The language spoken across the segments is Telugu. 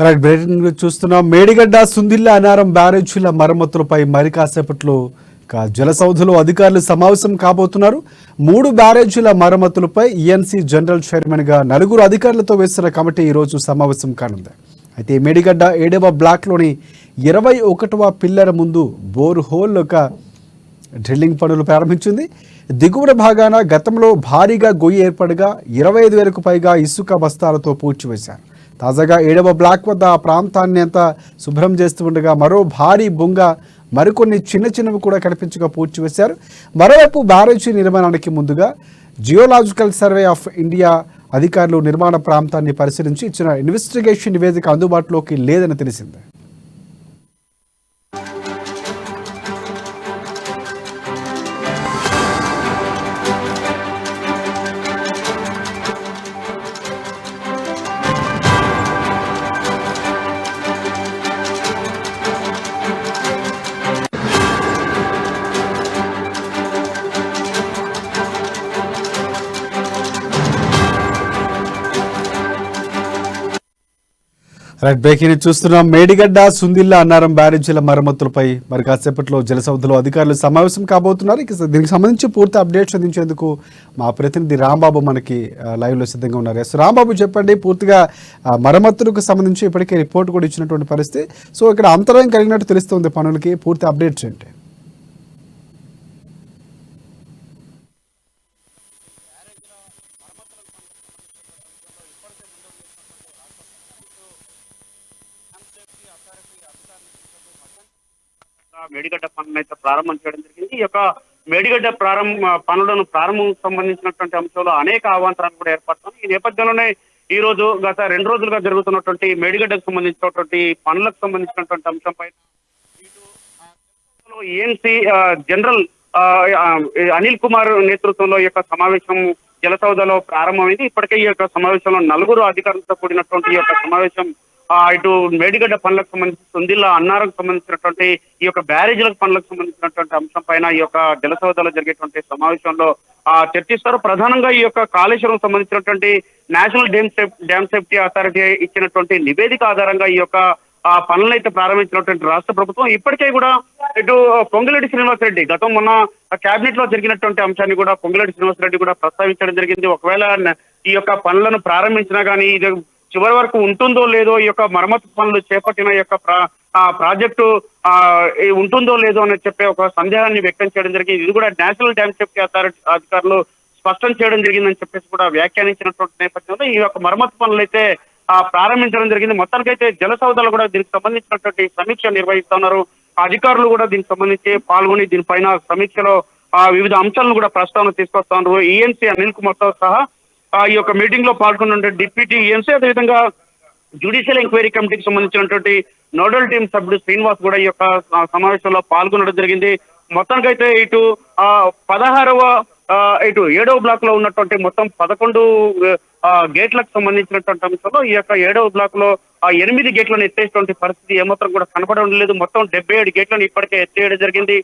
రైట్, బ్రేకింగ్ న్యూస్ చూస్తున్నాం. మేడిగడ్డ సుందిల్ల అనారం బ్యారేజీల మరమ్మతులపై మరి కాసేపట్లో జలసౌధలో అధికారులు సమావేశం కాబోతున్నారు. 3 బ్యారేజీల మరమ్మతులపై ఈఎన్సీ జనరల్ చైర్మన్ గా 4 అధికారులతో వేసిన కమిటీ ఈరోజు సమావేశం కానుంది. అయితే మేడిగడ్డ 7వ బ్లాక్లోని 21వ పిల్లర్ ముందు బోర్ హోల్ డ్రిల్లింగ్ పనులు ప్రారంభించింది. దిగువన భాగాన గతంలో భారీగా గొయ్యి ఏర్పడగా 25,000కు పైగా ఇసుక బస్తాలతో పూడ్చివేశారు. తాజాగా 7వ బ్లాక్ వద్ద ఆ ప్రాంతాన్ని అంతా శుభ్రం చేస్తూ ఉండగా మరో భారీ బొంగ మరికొన్ని చిన్నవి కూడా కనిపించగా పూడ్చివేశారు. మరోవైపు బ్యారేజీ నిర్మాణానికి ముందుగా జియోలాజికల్ సర్వే ఆఫ్ ఇండియా అధికారులు నిర్మాణ ప్రాంతాన్ని పరిశీలించి ఇచ్చిన ఇన్వెస్టిగేషన్ నివేదిక అందుబాటులోకి లేదని తెలిసింది. రైట్, బ్రేకింగ్ చూస్తున్నాం. మేడిగడ్డ సుందిల్ల అన్నారం బ్యారేజీల మరమ్మతులపై మరి కాసేపట్లో జలసౌధలో అధికారులు సమావేశం కాబోతున్నారు. దీనికి సంబంధించి పూర్తి అప్డేట్స్ అందించేందుకు మా ప్రతినిధి రాంబాబు మనకి లైవ్ లో సిద్ధంగా ఉన్నారు. రాంబాబు, చెప్పండి, పూర్తిగా మరమ్మతులకు సంబంధించి ఇప్పటికే రిపోర్ట్ కూడా ఇచ్చినటువంటి పరిస్థితి. సో ఇక్కడ అంతరాయం కలిగినట్టు తెలుస్తుంది పనులకి, పూర్తి అప్డేట్స్ ఏంటి? మేడిగడ్డ పనులను అయితే ప్రారంభం చేయడం జరిగింది. ఈ యొక్క మేడిగడ్డ పనులను ప్రారంభం సంబంధించినటువంటి అంశంలో అనేక అవాంతరాలు కూడా ఏర్పడుతున్నాయి. ఈ నేపథ్యంలోనే ఈ రోజు గత 2 రోజులుగా జరుగుతున్నటువంటి మేడిగడ్డకు సంబంధించినటువంటి పనులకు సంబంధించినటువంటి అంశంపై ఈఎన్సీ జనరల్ అనిల్ కుమార్ నేతృత్వంలో ఈ యొక్క సమావేశం జలసౌధలో ప్రారంభమైంది. ఇప్పటికే ఈ యొక్క సమావేశంలో 4 అధికారులతో కూడినటువంటి ఈ యొక్క సమావేశం ఇటు మేడిగడ్డ పనులకు సంబంధించి సుందిల్ల అన్నారం సంబంధించినటువంటి ఈ యొక్క బ్యారేజీలకు పనులకు సంబంధించినటువంటి అంశం పైన ఈ యొక్క జలసౌధలో జరిగేటువంటి సమావేశంలో చర్చిస్తారు. ప్రధానంగా ఈ యొక్క కాళేశ్వరం సంబంధించినటువంటి నేషనల్ డ్యామ్ సేఫ్టీ అథారిటీ ఇచ్చినటువంటి నివేదిక ఆధారంగా ఈ యొక్క పనులను అయితే ప్రారంభించినటువంటి రాష్ట్ర ప్రభుత్వం ఇప్పటికే కూడా ఇటు పొంగులేటి శ్రీనివాసరెడ్డి గతం మొన్న కేబినెట్ లో జరిగినటువంటి అంశాన్ని కూడా పొంగులేటి శ్రీనివాసరెడ్డి కూడా ప్రస్తావించడం జరిగింది. ఒకవేళ ఈ యొక్క పనులను ప్రారంభించినా కానీ ఇది చివరి వరకు ఉంటుందో లేదో, ఈ యొక్క మరమ్మతు పనులు చేపట్టిన యొక్క ప్రాజెక్టు ఉంటుందో లేదో అని చెప్పే ఒక సందేహాన్ని వ్యక్తం చేయడం జరిగింది. ఇది కూడా నేషనల్ డ్యామ్ సేఫ్టీ అథారిటీ అధికారులు స్పష్టం చేయడం జరిగిందని చెప్పేసి కూడా వ్యాఖ్యానించినటువంటి నేపథ్యంలో ఈ యొక్క మరమ్మతు పనులు అయితే ప్రారంభించడం జరిగింది. మొత్తానికైతే జలసౌధలు కూడా దీనికి సంబంధించినటువంటి సమీక్ష నిర్వహిస్తున్నారు. అధికారులు కూడా దీనికి సంబంధించి పాల్గొని దీనిపైన సమీక్షలో వివిధ అంశాలను కూడా ప్రస్తావన తీసుకొస్తున్నారు. ఈఎన్సీ అనిల్ కుమార్ తో సహా ఈ యొక్క మీటింగ్ లో పాల్గొన్న డిప్యూటీ ఈఎన్సీ, అదేవిధంగా జ్యుడిషియల్ ఎంక్వైరీ కమిటీకి సంబంధించినటువంటి నోడల్ టీం సభ్యుడు శ్రీనివాస్ కూడా ఈ యొక్క సమావేశంలో పాల్గొనడం జరిగింది. మొత్తానికైతే ఇటు 16వ ఇటు 7వ బ్లాక్ లో ఉన్నటువంటి మొత్తం 11 గేట్లకు సంబంధించినటువంటి అంశంలో ఈ యొక్క 7వ బ్లాక్ లో 8 గేట్లను ఎత్తేటువంటి పరిస్థితి ఏమాత్రం కూడా కనపడడం లేదు. మొత్తం 77 గేట్లను ఇప్పటికే ఎత్తేయడం జరిగింది.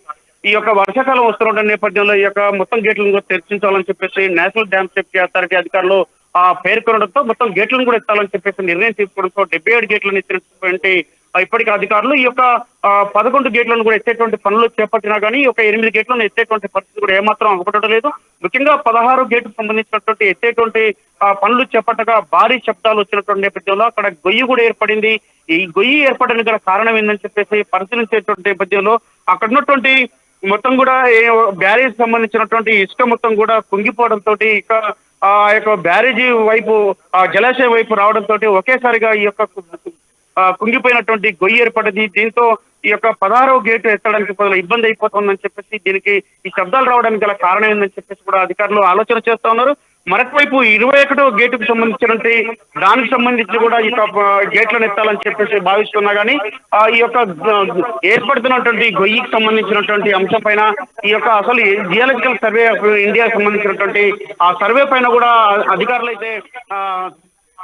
ఈ యొక్క వర్షాకాలం వస్తున్న నేపథ్యంలో ఈ యొక్క మొత్తం గేట్లను కూడా తెరిచించాలని చెప్పేసి నేషనల్ డ్యామ్ సేఫ్టీ అథారిటీ అధికారులు పేర్కొనడంతో మొత్తం గేట్లను కూడా ఎత్తాలని చెప్పేసి నిర్ణయం తీసుకోవడంతో 77 గేట్లను ఎత్తినటువంటి ఇప్పటికీ అధికారులు ఈ యొక్క 11 గేట్లను కూడా ఎత్తేటువంటి పనులు చేపట్టినా కానీ ఈ యొక్క 8 గేట్లను ఎత్తేటువంటి పరిస్థితి కూడా ఏమాత్రం అవ్వడం లేదు. ముఖ్యంగా 16 గేటుకు సంబంధించినటువంటి ఎత్తేటువంటి పనులు చేపట్టగా భారీ శబ్దాలు వచ్చినటువంటి నేపథ్యంలో అక్కడ గొయ్యి కూడా ఏర్పడింది. ఈ గొయ్యి ఏర్పడడానికి గల కారణం ఏందని చెప్పేసి పరిశీలించేటువంటి నేపథ్యంలో అక్కడ ఉన్నటువంటి మొత్తం కూడా బ్యారేజ్ సంబంధించినటువంటి ఇసుక మొత్తం కూడా కుంగిపోవడంతో ఇక ఆ యొక్క బ్యారేజీ వైపు జలాశయం వైపు రావడంతో ఒకేసారిగా ఈ యొక్క కుంగిపోయినటువంటి గొయ్యి ఏర్పడింది. దీంతో ఈ యొక్క 16వ గేటు ఎత్తడానికి ఇబ్బంది అయిపోతుందని చెప్పేసి దీనికి ఈ శబ్దాలు రావడానికి గల కారణం ఏందని చెప్పేసి కూడా అధికారులు ఆలోచన చేస్తా ఉన్నారు. మరొక వైపు 21వ గేటుకు సంబంధించినటువంటి దానికి సంబంధించి కూడా ఈ యొక్క గేట్లను ఎత్తాలని చెప్పేసి భావిస్తున్నా కానీ ఈ యొక్క ఏర్పడుతున్నటువంటి గొయ్యికి సంబంధించినటువంటి అంశం పైన ఈ యొక్క అసలు జియోలాజికల్ సర్వే ఆఫ్ ఇండియా సంబంధించినటువంటి ఆ సర్వే పైన కూడా అధికారులు అయితే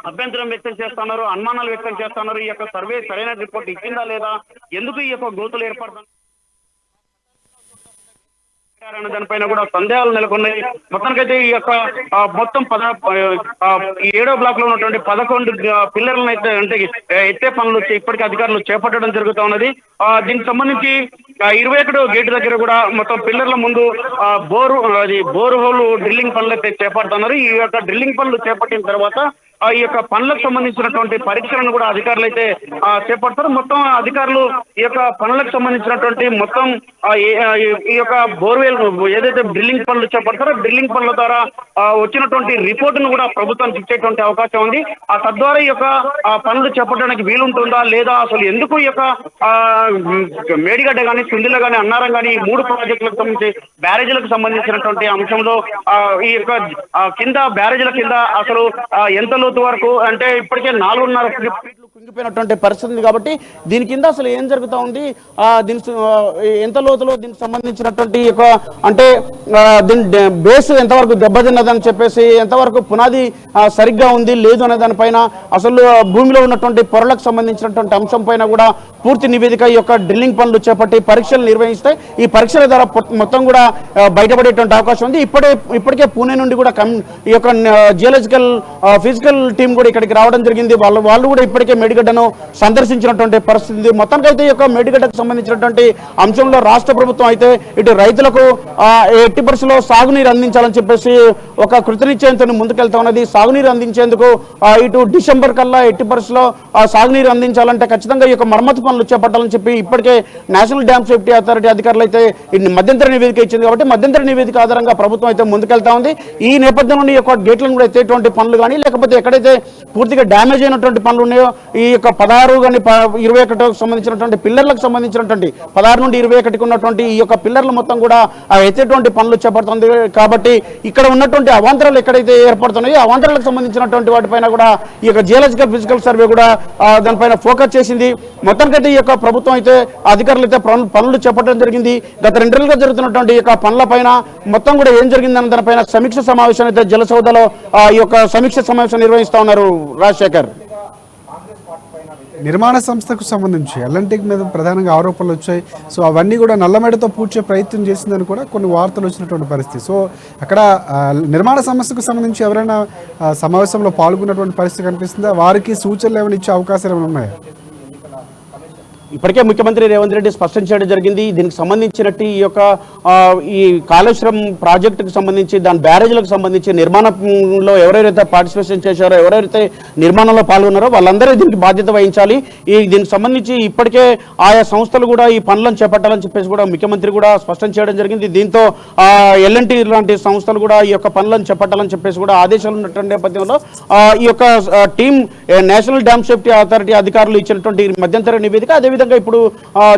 అభ్యంతరం వ్యక్తం చేస్తున్నారు, అనుమానాలు వ్యక్తం చేస్తున్నారు. ఈ యొక్క సర్వే సరైన రిపోర్ట్ ఇచ్చిందా లేదా, ఎందుకు ఈ యొక్క గోతులు ఏర్పడుతుంది అనే దానిపైన కూడా సందేహాలు నెలకొన్నాయి. మొత్తానికైతే ఈ యొక్క మొత్తం 7వ బ్లాక్ లో ఉన్నటువంటి 11 పిల్లర్లను అయితే అంటే ఎత్తే పనులు ఇప్పటికే అధికారులు చేపట్టడం జరుగుతూ ఉన్నది. దీనికి సంబంధించి 21 గేటు దగ్గర కూడా మొత్తం పిల్లర్ల ముందు బోరు హోల్ డ్రిల్లింగ్ పనులు అయితే చేపడుతున్నారు. ఈ యొక్క డ్రిల్లింగ్ పనులు చేపట్టిన తర్వాత ఈ యొక్క పనులకు సంబంధించినటువంటి పరీక్షలను కూడా అధికారులు అయితే చేపడతారు. మొత్తం అధికారులు ఈ యొక్క పనులకు సంబంధించినటువంటి మొత్తం ఈ యొక్క బోర్వెల్ ఏదైతే డ్రిల్లింగ్ పనులు చేపడతారో డ్రిల్లింగ్ పనుల ద్వారా వచ్చినటువంటి రిపోర్టును కూడా ప్రభుత్వానికి ఇచ్చేటువంటి అవకాశం ఉంది. తద్వారా ఈ యొక్క పనులు చేపట్టడానికి వీలుంటుందా లేదా, అసలు ఎందుకు ఈ యొక్క మేడిగడ్డ కానీ సుందిల్ల కానీ అన్నారం కానీ ఈ 3 ప్రాజెక్టులకు సంబంధించి బ్యారేజీలకు సంబంధించినటువంటి అంశంలో ఈ యొక్క కింద బ్యారేజీల కింద అసలు ఎంత లోతు వరకు అంటే ఇప్పటికే 4.5 ఫీట్లు కుంగిపోయినటువంటి పరిస్థితి ఉంది. కాబట్టి దీని కింద అసలు ఏం జరుగుతూ ఉంది, దీని ఎంత లోతులో దీనికి సంబంధించినటువంటి అంటే దీని బేస్ ఎంతవరకు దెబ్బతిన్నదని చెప్పేసి, ఎంతవరకు పునాది సరిగ్గా ఉంది లేదు అనే దానిపైన, అసలు భూమిలో ఉన్నటువంటి పొరలకు సంబంధించినటువంటి అంశం పైన కూడా పూర్తి నివేదిక ఈ యొక్క డ్రిల్లింగ్ పనులు చేపట్టి పరీక్షలు నిర్వహిస్తే ఈ పరీక్షల ద్వారా మొత్తం కూడా బయటపడేటువంటి అవకాశం ఉంది. ఇప్పటికే పూణే నుండి కూడా ఈ యొక్క జియోలాజికల్ ఫిజికల్ టీం కూడా ఇక్కడికి రావడం జరిగింది. వాళ్ళు కూడా ఇప్పటికే మేడిగడ్డను సందర్శించినటువంటి పరిస్థితి. మొత్తానికైతే ఈ యొక్క మేడిగడ్డకు సంబంధించినటువంటి అంశంలో రాష్ట్ర ప్రభుత్వం అయితే ఇటు రైతులకు ఎట్టి పరిస్థితుల్లో సాగునీరు అందించాలని చెప్పేసి ఒక కృతనిశ్చయంతో ముందుకెళ్తా ఉన్నది. సాగునీరు అందించేందుకు ఇటు డిసెంబర్ కల్లా ఎట్టి పరిస్థితుల్లో సాగునీరు అందించాలంటే ఖచ్చితంగా ఈ యొక్క మరమ్మతు పనులు చేపట్టాలని చెప్పి ఇప్పటికే నేషనల్ డ్యామ్ సేఫ్టీ అథారిటీ అధికారులు అయితే మధ్యంతర నివేదిక ఇచ్చింది. కాబట్టి మధ్యంతర నివేదిక ఆధారంగా ప్రభుత్వం అయితే ముందుకెళ్తా ఉంది. ఈ నేపథ్యంలో ఈ యొక్క గేట్లను కూడా ఎత్తేటువంటి పనులు కానీ లేకపోతే ఎక్కడైతే పూర్తిగా డ్యామేజ్ అయినటువంటి పనులు ఉన్నాయో ఈ యొక్క 16 కానీ 21 సంబంధించినటువంటి పిల్లర్లకు సంబంధించినటువంటి 16 నుండి 21కి ఉన్నటువంటి ఈ యొక్క పిల్లర్లు మొత్తం కూడా ఎత్తేటువంటి పనులు చేపడుతుంది. కాబట్టి ఇక్కడ ఉన్నటువంటి అవాంతరాలు ఎక్కడైతే ఏర్పడుతున్నాయో అవాంతరాలకు సంబంధించినటువంటి వాటిపైన కూడా ఈ యొక్క జియోలాజికల్ ఫిజికల్ సర్వే కూడా దానిపైన ఫోకస్ చేసింది. మొత్తానికైతే ఈ యొక్క ప్రభుత్వం అయితే అధికారులు అయితే పనులు చేపట్టడం జరిగింది. గత 2 రోజులుగా జరుగుతున్నటువంటి ఈ యొక్క పనుల పైన మొత్తం కూడా ఏం జరిగిందన్న దానిపైన సమీక్ష సమావేశం అయితే జలసౌధలో ఈ యొక్క సమీక్ష సమావేశం నిర్వహిస్తా ఉన్నారు. రాజశేఖర్, నిర్మాణ సంస్థకు సంబంధించి ఎల్ఎన్టీ మీద ప్రధానంగా ఆరోపణలు వచ్చాయి. సో అవన్నీ కూడా నల్లమేడతో పూడ్చే ప్రయత్నం చేసిందని కూడా కొన్ని వార్తలు వచ్చినటువంటి పరిస్థితి. సో అక్కడ నిర్మాణ సంస్థకు సంబంధించి ఎవరైనా సమావేశంలో పాల్గొన్నటువంటి పరిస్థితి కనిపిస్తుందా? వారికి సూచనలు ఏమైనా ఇచ్చే అవకాశాలు ఏమైనా ఉన్నాయా? ఇప్పటికే ముఖ్యమంత్రి రేవంత్ రెడ్డి స్పష్టం చేయడం జరిగింది. దీనికి సంబంధించినట్టు ఈ కాళేశ్వరం ప్రాజెక్టుకు సంబంధించి దాని బ్యారేజ్లకు సంబంధించి నిర్మాణంలో ఎవరెవరైతే పార్టిసిపేషన్ చేశారో ఎవరైతే నిర్మాణంలో పాల్గొన్నారో వాళ్ళందరూ దీనికి బాధ్యత వహించాలి. దీనికి సంబంధించి ఇప్పటికే ఆయా సంస్థలు కూడా ఈ పనులను చేపట్టాలని చెప్పేసి కూడా ముఖ్యమంత్రి కూడా స్పష్టం చేయడం జరిగింది. దీంతో ఎల్ఎన్టీ లాంటి సంస్థలు కూడా ఈ యొక్క పనులను చేపట్టాలని చెప్పేసి కూడా ఆదేశాలు ఉన్నటువంటి నేపథ్యంలో ఈ యొక్క team national dam safety authority అధికారులు ఇచ్చినటువంటి మధ్యంతర నివేదిక అదేవిధంగా ఇప్పుడు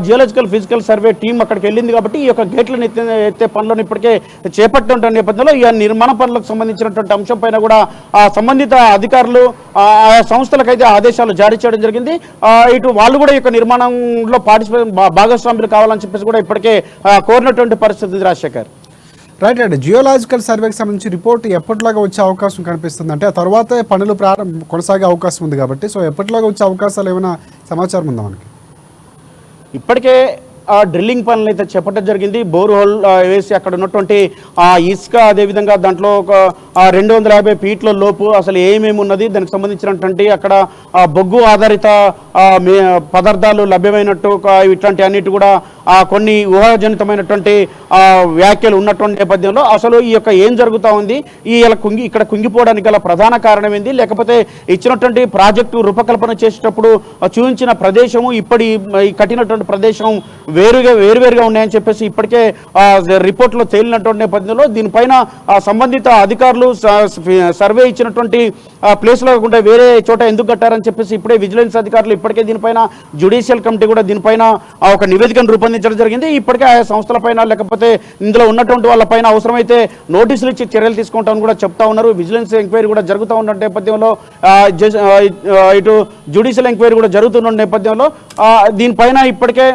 జియోలాజికల్ ఫిజికల్ సర్వే టీం అక్కడికి వెళ్ళింది. కాబట్టి ఈ యొక్క గేట్లను ఎత్తే పనులను ఇప్పటికే చేపట్టిన నేపథ్యంలో ఈ నిర్మాణ పనులకు సంబంధించినటువంటి అంశం పైన కూడా సంబంధిత అధికారులు ఆయా సంస్థలకైతే ఆదేశాలు జారీ చేయడం జరిగింది. ఇటు వాళ్ళు కూడా ఈ యొక్క నిర్మాణంలో భాగస్వాములు కావాలని చెప్పేసి కూడా ఇప్పటికే కోరినటువంటి పరిస్థితి. రాజశేఖర్, రైట్ అండి, జియోలాజికల్ సర్వేకి సంబంధించి రిపోర్ట్ ఎప్పటిలాగా వచ్చే అవకాశం కనిపిస్తుంది? అంటే ఆ తర్వాత పనులు కొనసాగే అవకాశం ఉంది కాబట్టి సో ఎప్పటిలాగా వచ్చే అవకాశాలు ఏమైనా సమాచారం ఉందా మనకి? ఇప్పటికే డ్రిల్లింగ్ పనులు అయితే చేపట్టడం జరిగింది. బోర్ హోల్ వేసి అక్కడ ఉన్నటువంటి ఇసుక అదేవిధంగా దాంట్లో ఒక 250 ఫీట్ల లోపు అసలు ఏమేమి ఉన్నది, దానికి సంబంధించినటువంటి అక్కడ బొగ్గు ఆధారిత పదార్థాలు లభ్యమైనట్టు ఇట్లాంటి అన్నిటి కూడా కొన్ని ఊహాజనితమైనటువంటి వ్యాఖ్యలు ఉన్నటువంటి నేపథ్యంలో అసలు ఈ యొక్క ఏం జరుగుతూ ఉంది, ఇక్కడ కుంగిపోవడానికి గల ప్రధాన కారణం ఏంది, లేకపోతే ఇచ్చినటువంటి ప్రాజెక్టు రూపకల్పన చేసేటప్పుడు చూపించిన ప్రదేశము ఇప్పటి కట్టినటువంటి ప్రదేశం వేరువేరుగా ఉన్నాయని చెప్పేసి ఇప్పటికే రిపోర్ట్లో తేలినటువంటి నేపథ్యంలో దీనిపైన సంబంధిత అధికారులు సర్వే ఇచ్చినటువంటి ప్లేస్లో కాకుండా వేరే చోట ఎందుకు కట్టారని చెప్పేసి ఇప్పుడే విజిలెన్స్ అధికారులు ఇప్పటికే దీనిపైన జ్యుడిషియల్ కమిటీ కూడా దీనిపైన ఒక నివేదికను రూపొందించడం జరిగింది. ఇప్పటికే ఆయా సంస్థలపైన లేకపోతే ఇందులో ఉన్నటువంటి వాళ్ళపైన అవసరమైతే నోటీసులు ఇచ్చి చర్యలు తీసుకుంటామని కూడా చెప్తా ఉన్నారు. విజిలెన్స్ ఎంక్వైరీ కూడా జరుగుతూ ఉన్న నేపథ్యంలో ఇటు జ్యుడిషియల్ ఎంక్వైరీ కూడా జరుగుతున్న నేపథ్యంలో దీనిపైన ఇప్పటికే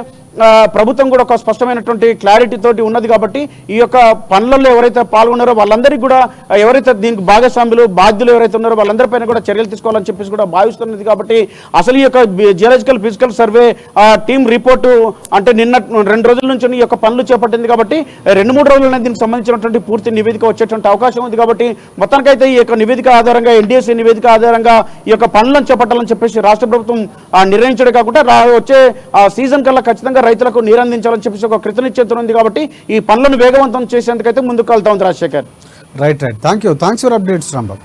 ప్రభుత్వం కూడా ఒక స్పష్టమైనటువంటి క్లారిటీ తోటి ఉన్నది కాబట్టి ఈ యొక్క పనులలో ఎవరైతే పాల్గొన్నారో వాళ్ళందరికీ కూడా ఎవరైతే దీనికి భాగస్వాములు బాధ్యులు ఎవరైతే ఉన్నారో వాళ్ళందరిపైన కూడా చర్యలు తీసుకోవాలని చెప్పేసి కూడా భావిస్తున్నది కాబట్టి అసలు ఈ యొక్క geological physical survey team report అంటే నిన్న 2 రోజుల నుంచి ఈ యొక్క పనులు చేపట్టింది కాబట్టి 2-3 రోజులనే దీనికి సంబంధించినటువంటి పూర్తి నివేదిక వచ్చేటువంటి అవకాశం ఉంది కాబట్టి మొత్తానికైతే ఈ యొక్క నివేదిక ఆధారంగా ఎన్డీఎస్సీ నివేదిక ఆధారంగా ఈ యొక్క పనులను చేపట్టాలని చెప్పేసి రాష్ట్ర ప్రభుత్వం నిర్ణయించడం కాకుండా వచ్చే సీజన్ కల్లా ఖచ్చితంగా రైతులకు నీరు అందించాలని చెప్పేసి ఒక కృతనిశ్చయిత ఉంది కాబట్టి ఈ పనులను వేగవంతం చేసేందుకైతే ముందుకు వెళ్తా ఉంది Rajasekhar. Right thanks for updates Rambabu.